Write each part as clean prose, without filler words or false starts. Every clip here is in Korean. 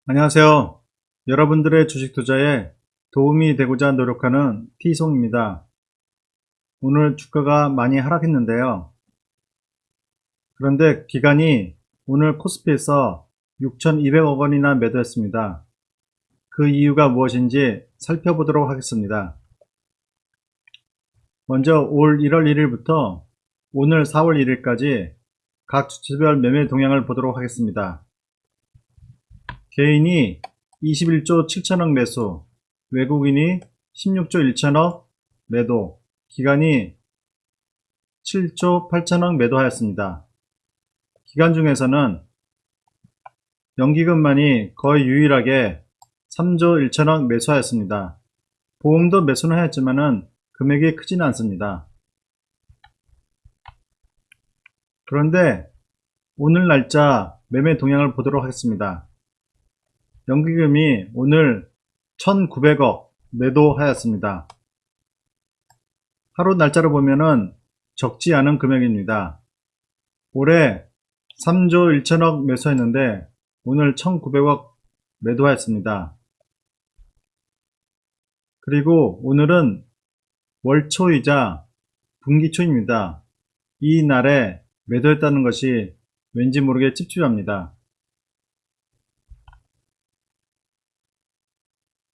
안녕하세요. 여러분들의 주식 투자에 도움이 되고자 노력하는 T송입니다. 오늘 주가가 많이 하락했는데요. 그런데 기관이 오늘 코스피에서 6,200억 원이나 매도했습니다. 그 이유가 무엇인지 살펴보도록 하겠습니다. 먼저 올 1월 1일부터 오늘 4월 1일까지 각 주체별 매매 동향을 보도록 하겠습니다. 개인이 21조 7천억 매수, 외국인이 16조 1천억 매도, 기관이 7조 8천억 매도하였습니다. 기관 중에서는 연기금만이 거의 유일하게 3조 1천억 매수하였습니다. 보험도 매수는 하였지만 금액이 크지는 않습니다. 그런데 오늘 날짜 매매 동향을 보도록 하겠습니다. 연기금이 오늘 1,900억 매도하였습니다. 하루 날짜로 보면은 적지 않은 금액입니다. 올해 3조 1천억 매수했는데 오늘 1,900억 매도하였습니다. 그리고 오늘은 월초이자 분기초입니다. 이 날에 매도했다는 것이 왠지 모르게 찝찝합니다.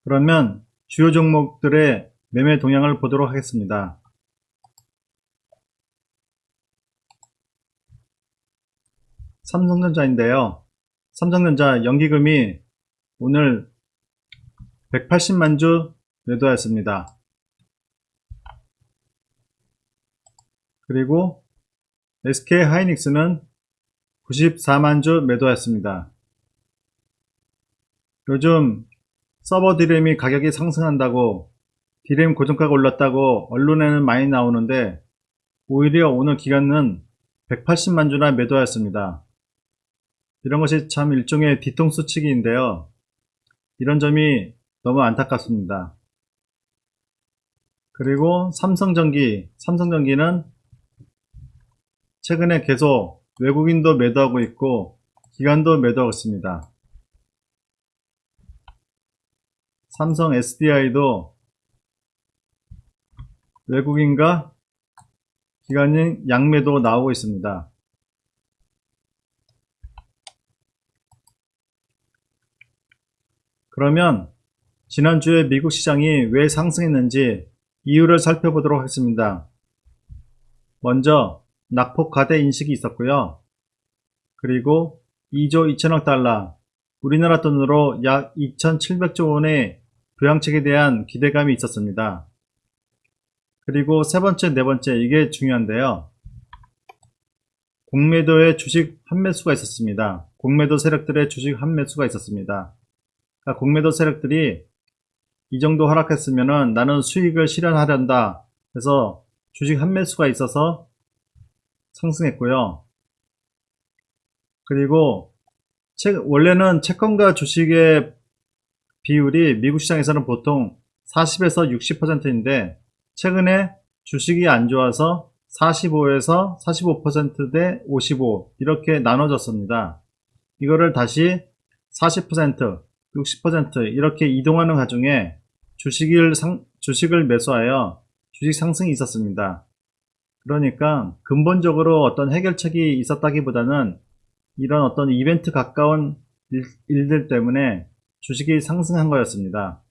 그러면 주요 종목들의 매매 동향을 보도록 하겠습니다. 삼성전자인데요. 삼성전자 연기금이 오늘 180만 주 매도하였습니다. 그리고 SK하이닉스는 94만 주 매도하였습니다. 요즘 서버 디램이 가격이 상승한다고 디램 고정가가 올랐다고 언론에는 많이 나오는데 오히려 오늘 기관은 180만 주나 매도하였습니다. 이런 것이 참 일종의 뒤통수 치기인데요. 이런 점이 너무 안타깝습니다. 그리고 삼성전기는 최근에 계속 외국인도 매도하고 있고 기관도 매도하고 있습니다. 삼성 SDI도 외국인과 기관인 양매도 나오고 있습니다. 그러면 지난주에 미국 시장이 왜 상승했는지 이유를 살펴보도록 하겠습니다. 먼저 낙폭 과대 인식이 있었고요. 그리고 2조 2천억 달러, 우리나라 돈으로 약 2,700조 원의 부양책에 대한 기대감이 있었습니다. 그리고 세 번째, 네 번째, 이게 중요한데요. 공매도의 주식 환매수가 있었습니다. 공매도 세력들의 주식 환매수가 있었습니다. 그러니까 공매도 세력들이 이 정도 하락했으면은 나는 수익을 실현하련다 해서 주식 환매수가 있어서 상승했고요. 그리고 원래는 채권과 주식의 비율이 미국 시장에서는 보통 40에서 60%인데 최근에 주식이 안 좋아서 45에서 45% 대 55 이렇게 나눠졌습니다. 이거를 다시 40%, 60% 이렇게 이동하는 과정에 주식을 매수하여 주식 상승이 있었습니다. 그러니까 근본적으로 어떤 해결책이 있었다기보다는 이런 어떤 이벤트 가까운 일들 때문에 주식이 상승한 거였습니다.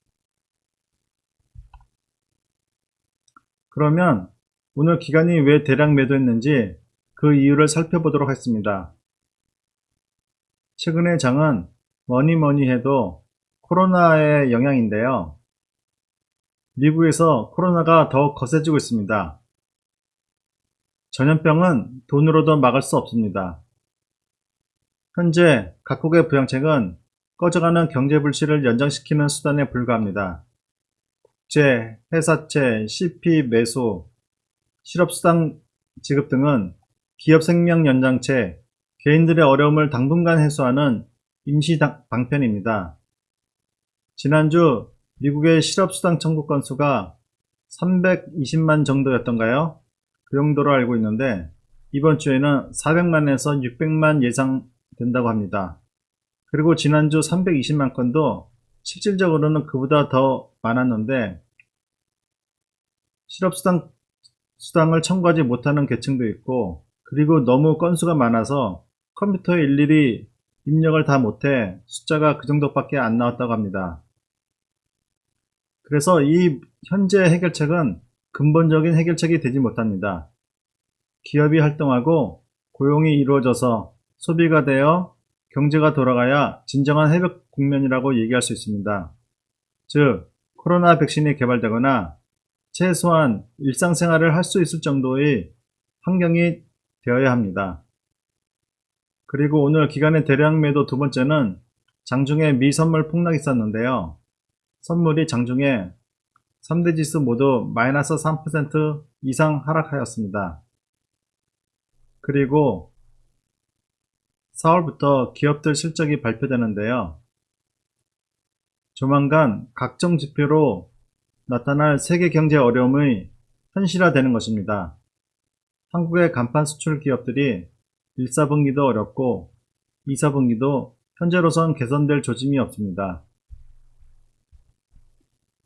그러면 오늘 기관이 왜 대량 매도했는지 그 이유를 살펴보도록 하겠습니다. 최근의 장은 뭐니 해도 코로나의 영향인데요. 미국에서 코로나가 더욱 거세지고 있습니다. 전염병은 돈으로도 막을 수 없습니다. 현재 각국의 부양책은 꺼져가는 경제불씨를 연장시키는 수단에 불과합니다. 국채, 회사채, CP 매수, 실업수당 지급 등은 기업 생명 연장채, 개인들의 어려움을 당분간 해소하는 임시 방편입니다. 지난주 미국의 실업수당 청구 건수가 320만 정도였던가요? 그 정도로 알고 있는데 이번 주에는 400만에서 600만 예상된다고 합니다. 그리고 지난주 320만 건도 실질적으로는 그보다 더 많았는데 실업수당을 청구하지 못하는 계층도 있고, 그리고 너무 건수가 많아서 컴퓨터에 일일이 입력을 다 못해 숫자가 그 정도밖에 안 나왔다고 합니다. 그래서 이 현재 해결책은 근본적인 해결책이 되지 못합니다. 기업이 활동하고 고용이 이루어져서 소비가 되어 경제가 돌아가야 진정한 회복 국면이라고 얘기할 수 있습니다. 즉, 코로나 백신이 개발되거나 최소한 일상생활을 할 수 있을 정도의 환경이 되어야 합니다. 그리고 오늘 기간의 대량 매도 두 번째는 장중에 미선물 폭락이 있었는데요. 선물이 장중에 3대 지수 모두 마이너스 3% 이상 하락하였습니다. 그리고 4월부터 기업들 실적이 발표되는데요. 조만간 각종 지표로 나타날 세계 경제 어려움이 현실화되는 것입니다. 한국의 간판 수출 기업들이 1, 4분기도 어렵고 2, 4분기도 현재로선 개선될 조짐이 없습니다.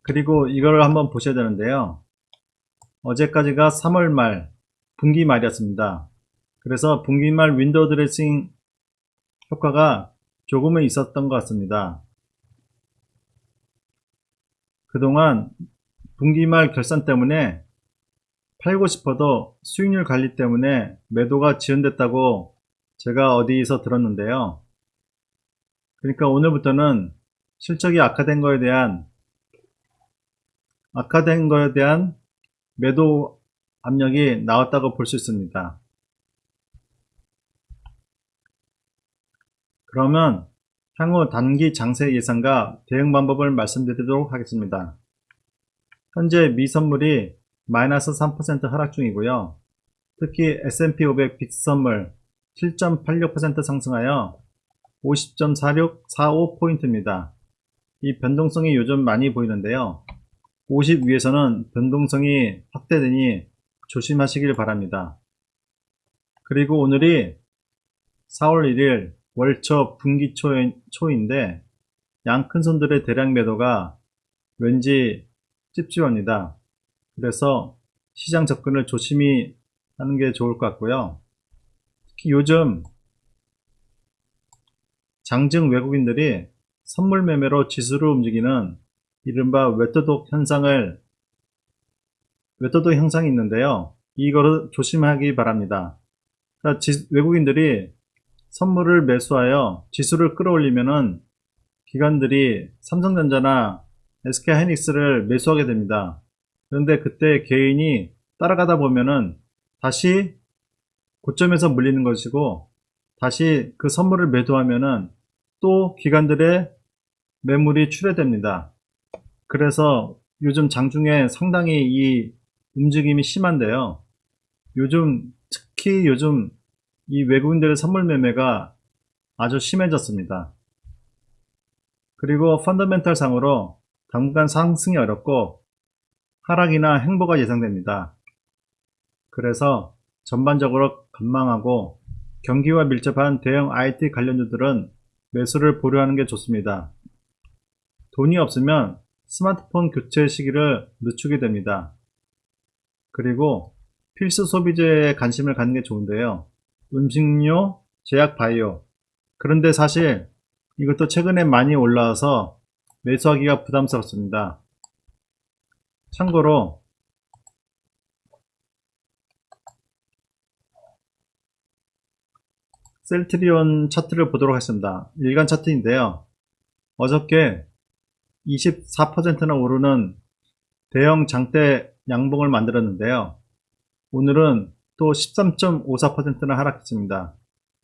그리고 이걸 한번 보셔야 되는데요. 어제까지가 3월 말, 분기 말이었습니다. 그래서 분기 말 윈도우 드레싱 효과가 조금은 있었던 것 같습니다. 그동안 분기 말 결산 때문에 팔고 싶어도 수익률 관리 때문에 매도가 지연됐다고 제가 어디서 들었는데요. 그러니까 오늘부터는 실적이 악화된 거에 대한 매도 압력이 나왔다고 볼 수 있습니다. 그러면 향후 단기 장세 예상과 대응 방법을 말씀드리도록 하겠습니다. 현재 미선물이 마이너스 3% 하락 중이고요. 특히 S&P 500 빅선물 7.86% 상승하여 50.4645포인트입니다. 이 변동성이 요즘 많이 보이는데요. 50 위에서는 변동성이 확대되니 조심하시길 바랍니다. 그리고 오늘이 4월 1일 월초 분기 초인데 양 큰손들의 대량 매도가 왠지 찝찝합니다. 그래서 시장 접근을 조심히 하는 게 좋을 것 같고요. 특히 요즘 장증 외국인들이 선물 매매로 지수를 움직이는 이른바 외도독 현상이 있는데요. 이거를 조심하기 바랍니다. 그러니까 외국인들이 선물을 매수하여 지수를 끌어올리면은 기관들이 삼성전자나 SK하이닉스를 매수하게 됩니다. 그런데 그때 개인이 따라가다 보면은 다시 고점에서 물리는 것이고, 다시 그 선물을 매도하면은 또 기관들의 매물이 출회됩니다. 그래서 요즘 장중에 상당히 이 움직임이 심한데요. 특히 요즘 이 외국인들의 선물 매매가 아주 심해졌습니다. 그리고 펀더멘털 상으로 당분간 상승이 어렵고 하락이나 행보가 예상됩니다. 그래서 전반적으로 관망하고 경기와 밀접한 대형 IT 관련주들은 매수를 보류하는 게 좋습니다. 돈이 없으면 스마트폰 교체 시기를 늦추게 됩니다. 그리고 필수 소비재에 관심을 갖는 게 좋은데요. 음식료, 제약, 바이오. 그런데 사실 이것도 최근에 많이 올라와서 매수하기가 부담스럽습니다. 참고로 셀트리온 차트를 보도록 하겠습니다. 일간 차트인데요. 어저께 24%나 오르는 대형 장대 양봉을 만들었는데요. 오늘은 또 13.54%나 하락했습니다.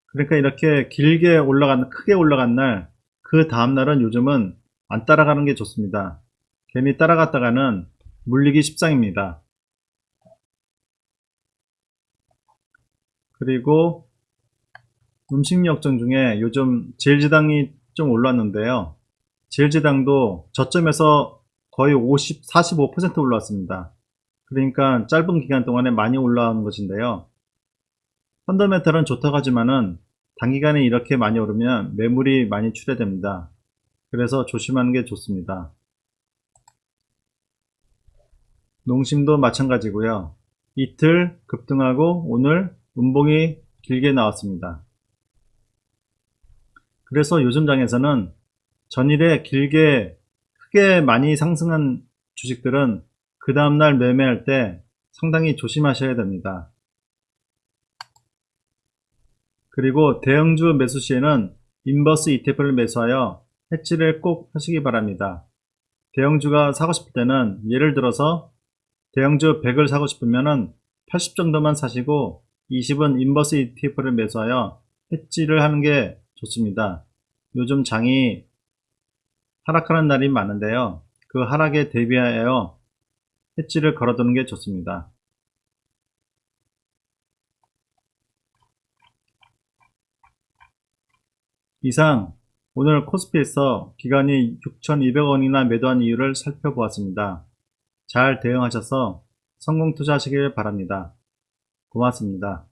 그러니까 이렇게 크게 올라간 날, 그 다음날은 요즘은 안 따라가는 게 좋습니다. 괜히 따라갔다가는 물리기 십상입니다. 그리고 음식료 업종 중에 요즘 제일제당이 좀 올랐는데요. 제일제당도 저점에서 거의 45% 올랐습니다. 그러니까 짧은 기간 동안에 많이 올라온 것인데요. 펀더멘털은 좋다고 하지만은 단기간에 이렇게 많이 오르면 매물이 많이 출회됩니다. 그래서 조심하는 게 좋습니다. 농심도 마찬가지고요. 이틀 급등하고 오늘 음봉이 길게 나왔습니다. 그래서 요즘 장에서는 전일에 길게 크게 많이 상승한 주식들은 그 다음날 매매할 때 상당히 조심하셔야 됩니다. 그리고 대형주 매수 시에는 인버스 ETF를 매수하여 해지를 꼭 하시기 바랍니다. 대형주가 사고 싶을 때는 예를 들어서 대형주 100을 사고 싶으면 80 정도만 사시고 20은 인버스 ETF를 매수하여 해지를 하는 게 좋습니다. 요즘 장이 하락하는 날이 많은데요. 그 하락에 대비하여 해지를 걸어두는 게 좋습니다. 이상 오늘 코스피에서 기관이 6,200원이나 매도한 이유를 살펴보았습니다. 잘 대응하셔서 성공 투자하시길 바랍니다. 고맙습니다.